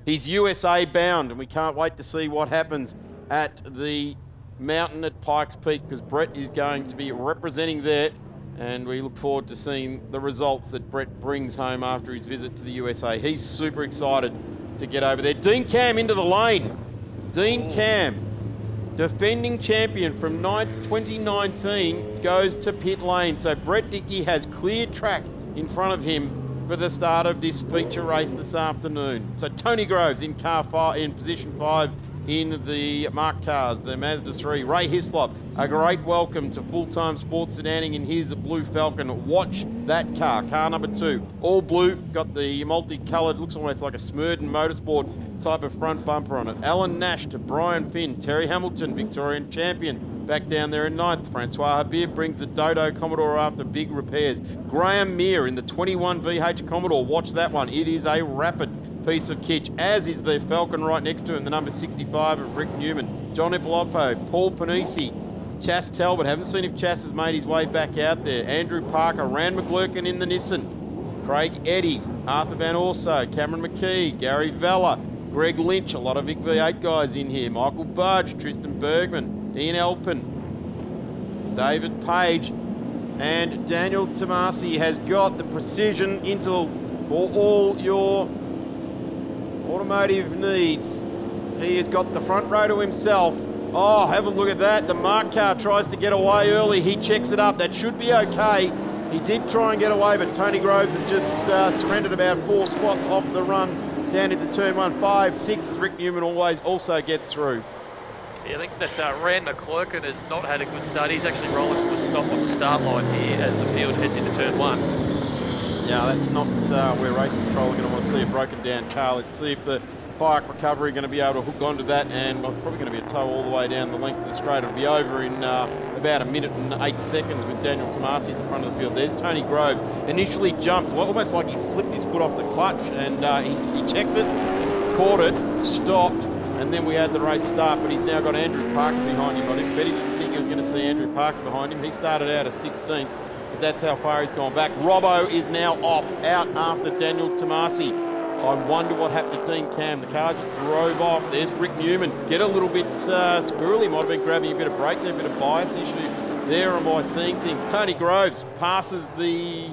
He's USA bound, and we can't wait to see what happens at the mountain at Pikes Peak, because Brett is going to be representing there, and we look forward to seeing the results that Brett brings home after his visit to the USA. He's super excited to get over there. Dean Cam into the lane. Dean Cam, defending champion from 2019, goes to pit lane. So Brett Dickie has clear track in front of him for the start of this feature race this afternoon. So Tony Groves in car 5, in position 5 in the marked cars, the Mazda 3. Ray Hislop, a great welcome to full-time sports sedaning in his blue Falcon. Watch that car, car number 2. All blue, got the multicoloured, looks almost like a Smurden Motorsport type of front bumper on it. Alan Nash to Brian Finn. Terry Hamilton, Victorian champion, back down there in 9th. Francois Habib brings the Dodo Commodore after big repairs. Graham Meir in the 21 VH Commodore. Watch that one. It is a rapid piece of kitsch, as is the Falcon right next to him, the number 65 of Rick Newman. John Ipoloppo, Paul Panisi, Chas Talbot. Haven't seen if Chas has made his way back out there. Andrew Parker, Rand McGlurkin in the Nissan. Craig Eddy, Arthur Van Orso, Cameron McKee, Gary Vella, Greg Lynch, a lot of Vic V8 guys in here. Michael Budge, Tristan Bergman, Ian Elpin, David Page, and Daniel Tomasi has got the precision interval for all your automotive needs. He has got the front row to himself. Oh, have a look at that. The marked car tries to get away early. He checks it up. That should be okay. He did try and get away, but Tony Groves has just surrendered about 4 spots off the run down into turn 1, 5, 6, as Rick Newman also gets through. Yeah, I think that's Rand McClurkin has not had a good start. He's actually rolling to a stop on the start line here as the field heads into turn 1. Yeah, that's not where Race Control are going to want to see a broken down car. Let's see if the Pike Recovery are going to be able to hook onto that, and well, it's probably going to be a tow all the way down the length of the straight. It'll be over in about 1 minute and 8 seconds with Daniel Tomasi at the front of the field. There's Tony Groves. Initially jumped, well, almost like he slipped his foot off the clutch, and he checked it, caught it, stopped, and then we had the race start, but he's now got Andrew Parker behind him. I didn't think he was going to see Andrew Parker behind him. He started out at 16th, but that's how far he's gone back. Robbo is now out after Daniel Tomasi. I wonder what happened to Dean Cam. The car just drove off. There's Rick Newman. Get a little bit squirrely. Might have been grabbing a bit of brake there, a bit of bias issue there. Am I seeing things? Tony Groves passes the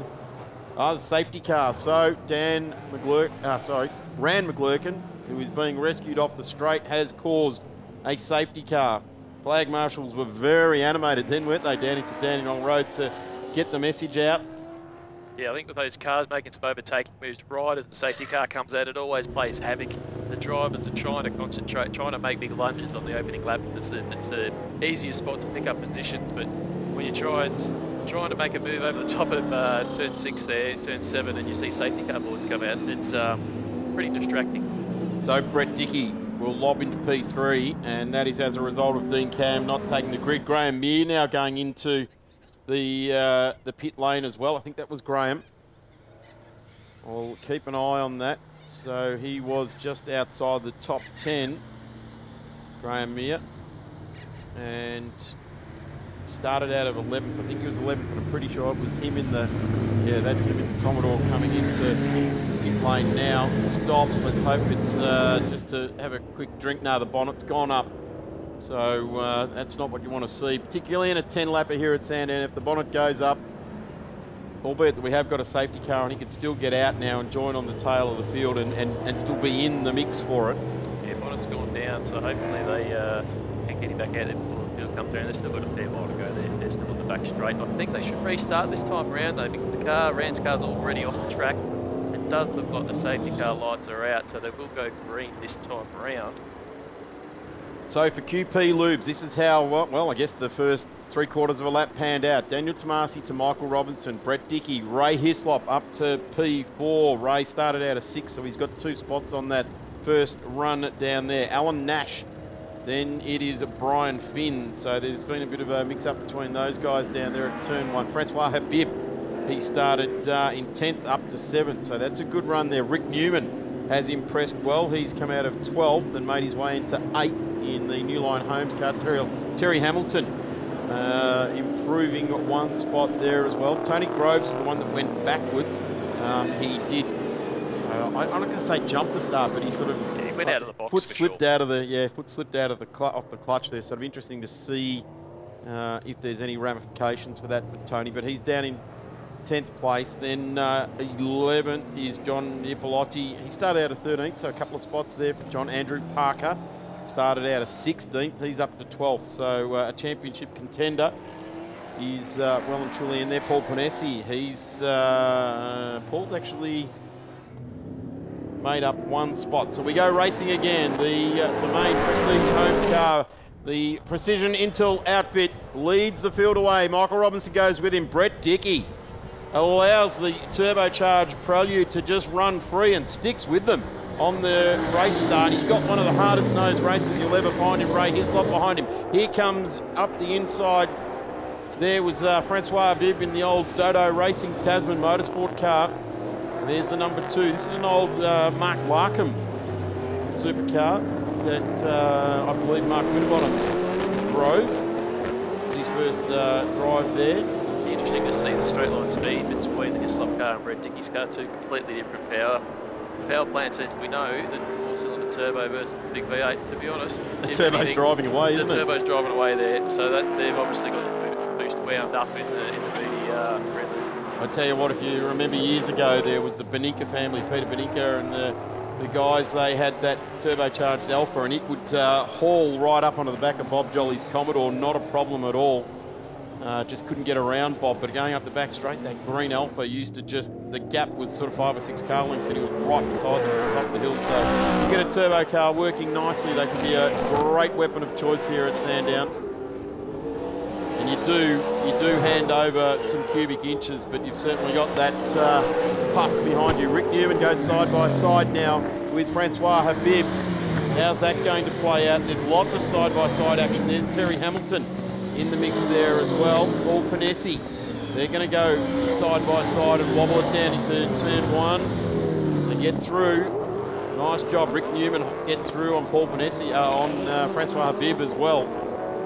safety car. So Rand McGlurkin, who is being rescued off the straight, has caused a safety car. Flag marshals were very animated then, weren't they, down into Dandenong Road to get the message out. Yeah, I think with those cars making some overtaking moves right as the safety car comes out, it always plays havoc. The drivers are trying to concentrate, trying to make big lunges on the opening lap. It's the easiest spot to pick up positions, but when you're trying to make a move over the top of turn 6 there, turn 7, and you see safety car boards come out, it's pretty distracting. So Brett Dickie will lob into P3, and that is as a result of Dean Cam not taking the grid. Graham Meir now going into the pit lane as well. I think that was Graham. I'll keep an eye on that. So he was just outside the top 10, Graham Meir, and started out of 11th. I think he was 11th, but I'm pretty sure it was him in the, yeah, that's him in the Commodore coming into pit lane now. Stops. Let's hope it's just to have a quick drink. No, the bonnet's gone up. So that's not what you want to see, particularly in a 10-lapper here at Sandown. If the bonnet goes up, albeit that we have got a safety car, and he can still get out now and join on the tail of the field and still be in the mix for it. Yeah, bonnet's gone down, so hopefully they can get him back out there before the field comes through. They've still got a fair while to go there. They're still on the back straight. I think they should restart this time around though, because Rand's car's already off the track. It does look like the safety car lights are out, so they will go green this time around. So for QP Lubes, this is how, well, I guess the first 3/4 of a lap panned out. Daniel Tomasi to Michael Robinson, Brett Dickie, Ray Hislop up to P4. Ray started out of 6, so he's got 2 spots on that first run down there. Alan Nash, then it is Brian Finn. So there's been a bit of a mix-up between those guys down there at turn 1. Francois Habib, he started in 10th up to 7th, so that's a good run there. Rick Newman has impressed well. He's come out of 12th and made his way into 8th in the New Line Homes car. Terry Hamilton improving 1 spot there as well. Tony Groves is the one that went backwards. He did I'm not going to say jumped the start, but he sort of he went out of the box. Foot slipped out of the off the clutch there. So it'll be interesting to see if there's any ramifications for that with Tony. But he's down in 10th place. Then 11th is John Ipolotti. He started out of 13th, so a couple of spots there for John. Andrew Parker started out of 16th. He's up to 12th, so a championship contender. He's well and truly in there. Paul Panesi, Paul's actually made up one spot. So we go racing again. The Domain Prestige Homes car, the Precision Intel outfit, leads the field away. Michael Robinson goes with him. Brett Dickey allows the turbocharged Prelude to just run free and sticks with them on the race start. He's got one of the hardest nosed races you'll ever find in Ray Hislop behind him. Here comes up the inside. There was Francois Bib in the old Dodo Racing Tasman Motorsport car. There's the number 2. This is an old Mark Larkham supercar that I believe Mark Winbottom drove. His first drive there. Interesting to see the straight line speed between the Hislop car and Brett Dickey's car, two completely different power plants, as we know. The 4-cylinder turbo versus the big V8. To be honest, the turbo's driving away, isn't it? The turbo's driving away there, so that they've obviously got the boost wound up in the Red. I tell you what, if you remember years ago, there was the Beninka family, Peter Beninka and the guys. They had that turbocharged Alpha, and it would haul right up onto the back of Bob Jolly's Commodore, not a problem at all. Just couldn't get around Bob, but going up the back straight, that green Alpha used to just, the gap was sort of 5 or 6 car lengths, and he was right beside them at the top of the hill. So you get a turbo car working nicely, they can be a great weapon of choice here at Sandown. And you do hand over some cubic inches, but you've certainly got that puff behind you. Rick Newman goes side by side now with Francois Habib. How's that going to play out? There's lots of side-by-side action. There's Terry Hamilton in the mix there as well. Paul Panesi. They're going to go side by side and wobble it down into turn 1 and get through. Nice job. Rick Newman gets through on Paul Panesi, on Francois Habib as well.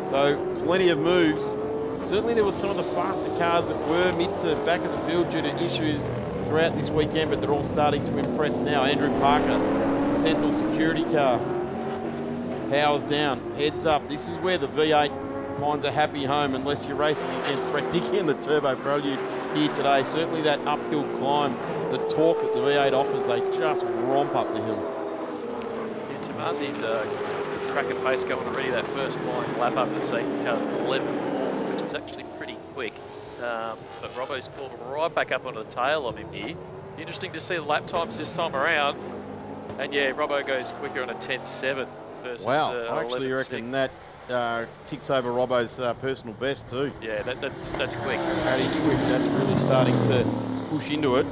So plenty of moves. Certainly there was some of the faster cars that were mid to back of the field due to issues throughout this weekend, but they're all starting to impress now. Andrew Parker, Sentinel security car, powers down, heads up. This is where the V8 finds a happy home unless you're racing against Brett Dickey and the Turbo Prelude here today. Certainly that uphill climb, the torque that the V8 offers, they just romp up the hill. Yeah, Tomasi's cracking pace going already. That first flying lap up at safety car 11. It's actually pretty quick, but Robbo's pulled right back up onto the tail of him here. Interesting to see the lap times this time around, and yeah, Robbo goes quicker on a 10.7 versus wow, I actually 11.6. reckon that ticks over Robbo's personal best too. Yeah, that's quick. That is quick. That's really starting to push into it.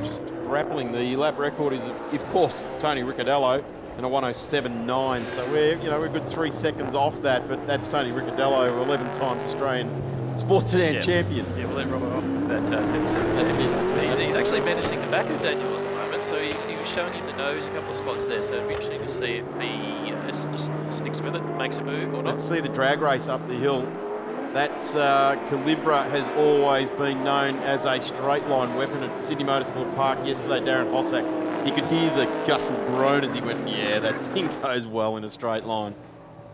Just grappling. The lap record is, of course, Tony Ricciardello and a 107.9. So we're a good 3 seconds off that, but that's Tony Ricciardello, 11 times Australian Sports Sedan champion. Yeah, we'll let Robbo off that 10.7. That's it. He's actually menacing the back of Daniel at the moment, so he was showing him the nose a couple of spots there, so it'll be interesting to see if he just sticks with it, makes a move or not. Let's see the drag race up the hill. That Calibra has always been known as a straight line weapon at Sydney Motorsport Park. Yesterday, Darren Hossack, you could hear the guttural groan as he went, yeah, that thing goes well in a straight line.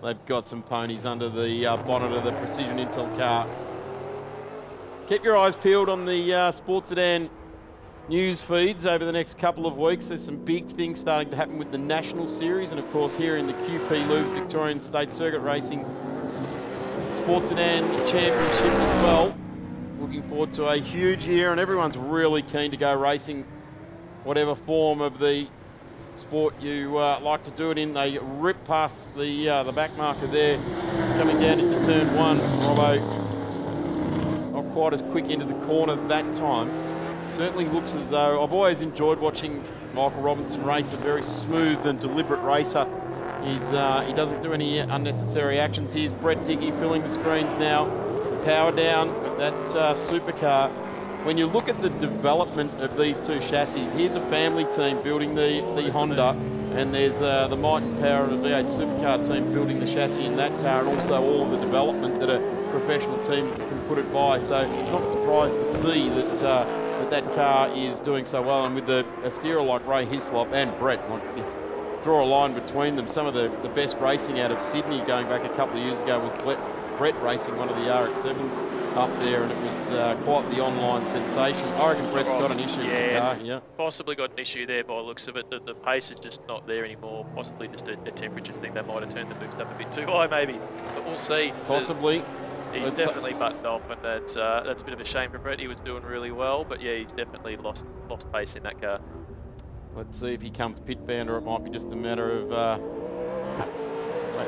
They've got some ponies under the bonnet of the Precision Intel car. Keep your eyes peeled on the Sports Sedan news feeds over the next couple of weeks. There's some big things starting to happen with the National Series, and of course here in the QP Lubes Victorian State Circuit Racing Sports Sedan Championship as well. Looking forward to a huge year, and everyone's really keen to go racing whatever form of the sport you like to do it in. They rip past the back marker there, coming down into turn 1. Robbo not quite as quick into the corner that time. Certainly looks as though, I've always enjoyed watching Michael Robinson race, a very smooth and deliberate racer. He doesn't do any unnecessary actions. Here's Brett Dickey filling the screens now. Power down with that supercar. When you look at the development of these two chassis, here's a family team building the Honda, and there's the might and power of the V8 supercar team building the chassis in that car, and also all of the development that a professional team can put it by. So not surprised to see that that car is doing so well, and with a steerer like Ray Hislop and Brett, like this, draw a line between them. Some of the best racing out of Sydney going back a couple of years ago was Brett racing one of the RX-7s up there, and it was quite the online sensation. I reckon Brett's got an issue with the car. Yeah, possibly got an issue there by the looks of it. The pace is just not there anymore. Possibly just a temperature thing. That might have turned the boost up a bit too high, maybe. But we'll see. Possibly. He's definitely buttoned off, and that's a bit of a shame for Brett. He was doing really well, but yeah, he's definitely lost pace in that car. Let's see if he comes pit bound, or it might be just a matter of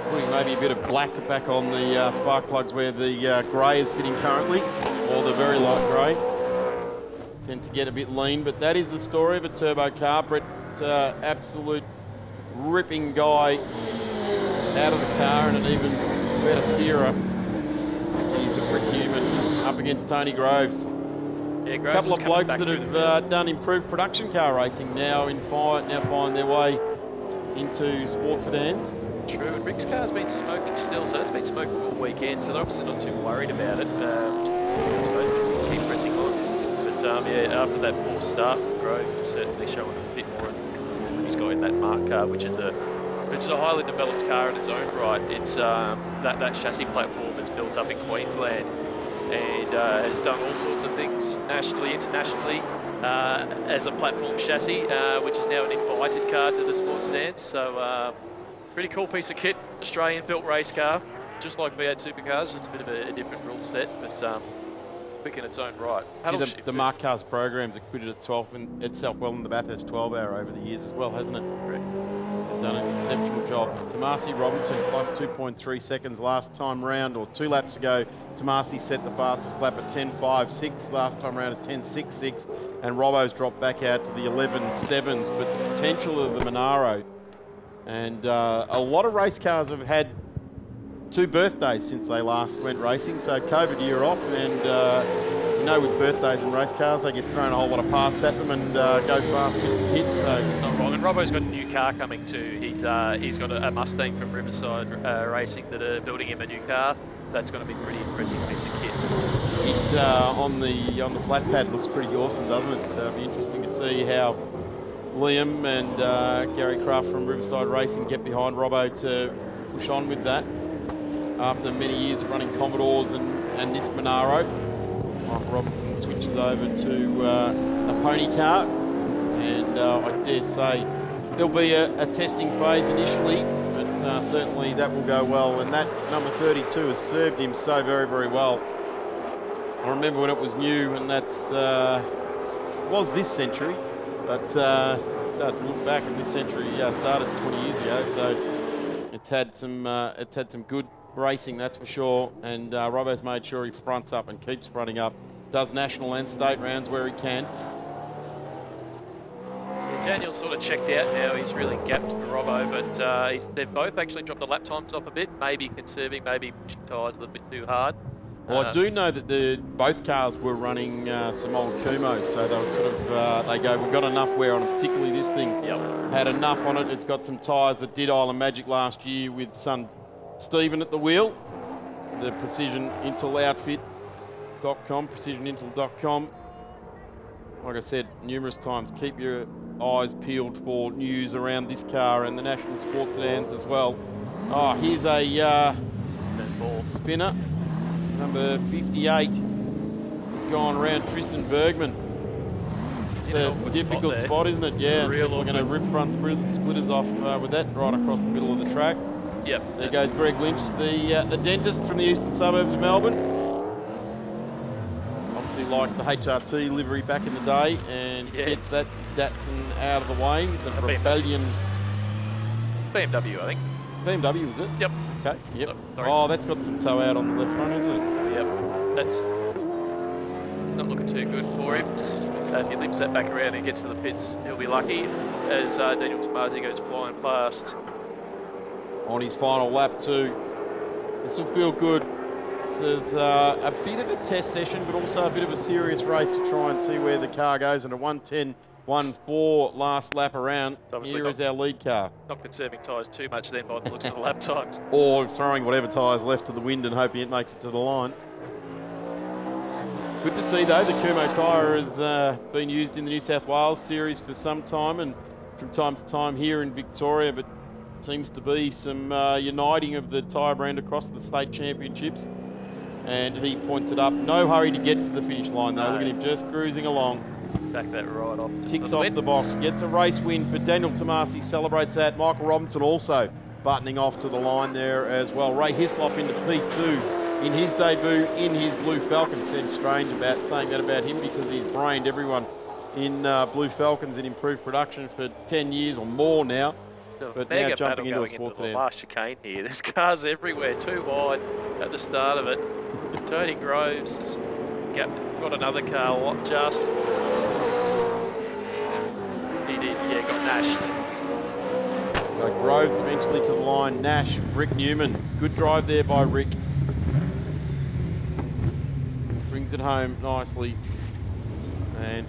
putting maybe a bit of black back on the spark plugs where the grey is sitting currently, or the very light grey. Tend to get a bit lean, but that is the story of a turbo car. Brett's absolute ripping guy out of the car, and an even better steerer. He's a brick human up against Tony Groves. Yeah, A couple of blokes that have done improved production car racing now find their way into sports sedans. True, and Rick's car's been smoking still, so it's been smoking all weekend, so they're obviously not too worried about it. I suppose we'll keep pressing on. But yeah, after that poor start, Grove is certainly showing a bit more than he's got in that Mark car, which is a highly developed car in its own right. It's that chassis platform is built up in Queensland, and has done all sorts of things nationally, internationally, as a platform chassis, which is now an invited car to the sports sedans. So pretty cool piece of kit, Australian-built race car, just like V8 supercars. It's a bit of a different rule set, but quick in its own right. The Mark Car's program's acquitted itself well in the Bathurst 12-hour over the years as well, hasn't it? Correct. Done an exceptional job. Tomasi Robinson plus 2.3 seconds last time round, or 2 laps ago. Tomasi set the fastest lap at 10.56, last time round at 10.66, and Robbo's dropped back out to the 11.7s. But the potential of the Monaro, and a lot of race cars have had 2 birthdays since they last went racing, so COVID year off, and you know, with birthdays and race cars, they get thrown a whole lot of parts at them and go fast bits and hits. So not wrong. And Robbo's got a new car coming too. He's got a Mustang from Riverside Racing that are building him a new car. That's going to be a pretty impressive piece of kit. It on the flat pad looks pretty awesome, doesn't it? It'll be interesting to see how Liam and Gary Craft from Riverside Racing get behind Robbo to push on with that after many years of running Commodores and this Monaro. Michael Robinson switches over to a pony car, and I dare say there'll be a testing phase initially, but certainly that will go well, and that number 32 has served him so very, very well. I remember when it was new, and that's was this century, but started to look back at this century. Started 20 years ago, so it's had some good racing, that's for sure. And Robbo's made sure he fronts up and keeps fronting up. Does national and state rounds where he can. Yeah, Daniel's sort of checked out now. He's really gapped Robbo, but they've both actually dropped the lap times off a bit. Maybe conserving, maybe pushing tyres a little bit too hard. Well, I do know that both cars were running some old Kumos, so they were sort of, they go, we've got enough wear on it, particularly this thing. Yep. Had enough on it. It's got some tyres that did Island Magic last year with son Stephen at the wheel. The Precision Intel outfit.com, precisionintel.com. Like I said numerous times, keep your eyes peeled for news around this car and the national sports sedans as well. Oh, here's a spinner. Number 58 has gone around Tristan Bergman. It's a difficult spot, isn't it? Yeah, we're going to rip front splitters off with that right across the middle of the track. Yep. There goes Greg Lynch, the dentist from the eastern suburbs of Melbourne. Obviously like the HRT livery back in the day, and gets that Datsun out of the way. The Rebellion. BMW, I think. BMW, is it? Yep. Okay, yep. Sorry. Oh, that's got some toe out on the left front, isn't it? Yep. It's not looking too good for him. If he limps that back around and gets to the pits, he'll be lucky, as Daniel Tomasi goes flying past. On his final lap too. This will feel good. This is a bit of a test session, but also a bit of a serious race to try and see where the car goes. And a 1:10.14 last lap around. Here is our lead car. Not conserving tyres too much then by the looks of the lap times. Or throwing whatever tyres left to the wind and hoping it makes it to the line. Good to see, though, the Kumo tyre has been used in the New South Wales series for some time and from time to time here in Victoria, but seems to be some uniting of the tyre brand across the state championships. And he points it up. No hurry to get to the finish line, though. No. Look at him just cruising along. Back that right off. Ticks off the box. Gets a race win for Daniel Tomasi. Celebrates that. Michael Robinson also buttoning off to the line there as well. Ray Hislop into P2 in his debut in his Blue Falcon. Said strange about saying that about him because he's brained everyone in Blue Falcons in improved production for 10 years or more now. But now jumping into a sports event. Last chicane here. There's cars everywhere, too wide at the start of it. Tony Groves has got another car just. He did, yeah, got Nash. Groves eventually to the line. Nash, Rick Newman. Good drive there by Rick. Brings it home nicely. And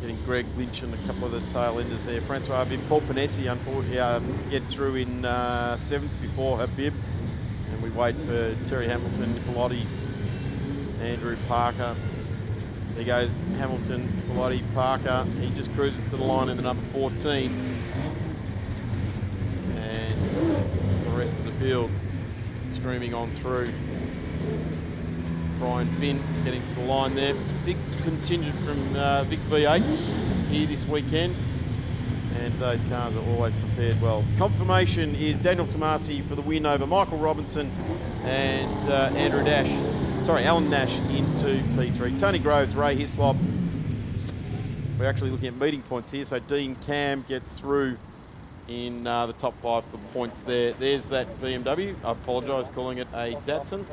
getting Greg Lynch and a couple of the tail enders there. Francois Habib, Paul Panesi, unfortunately, gets through in 7th before Habib. And we wait for Terry Hamilton, Nicolotti, Andrew Parker. There goes Hamilton, Nicolotti, Parker. He just cruises to the line in the number 14. And the rest of the field streaming on through. Brian Finn getting to the line there. Big contingent from Vic V8s here this weekend. And those cars are always prepared well. Confirmation is Daniel Tomasi for the win over Michael Robinson and Alan Nash into P3. Tony Groves, Ray Hislop. We're actually looking at meeting points here. So Dean Cam gets through in the top 5 for points there. There's that BMW. I apologise calling it a Datsun.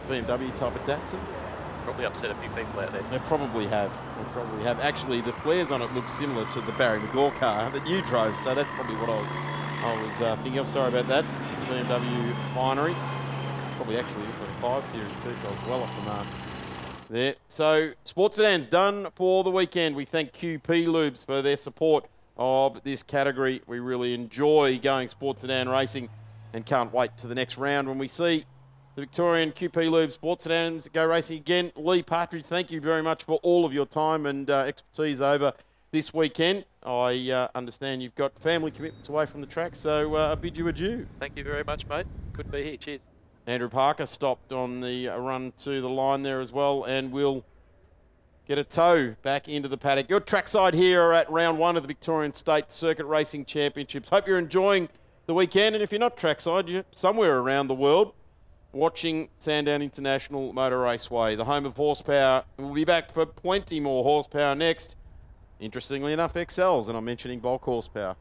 BMW type of Datsun. Probably upset a few people out there. They probably have. Actually, the flares on it look similar to the Barry McGaw car that you drove, so that's probably what I was thinking of. Sorry about that. BMW Finery. Probably actually into the 5 Series too, so I was well off the mark there. So, Sports Sedans done for the weekend. We thank QP Lubes for their support of this category. We really enjoy going Sports Sedan racing and can't wait to the next round when we see the Victorian QP Lube Sports Sedans go racing again. Lee Partridge, thank you very much for all of your time and expertise over this weekend. I understand you've got family commitments away from the track, so I bid you adieu. Thank you very much, mate. Good to be here. Cheers. Andrew Parker stopped on the run to the line there as well and will get a tow back into the paddock. Your trackside here at round 1 of the Victorian State Circuit Racing Championships. Hope you're enjoying the weekend, and if you're not trackside, you're somewhere around the world watching Sandown International Motor Raceway, the home of horsepower. We'll be back for plenty more horsepower next. Interestingly enough, XLs, and I'm mentioning bulk horsepower.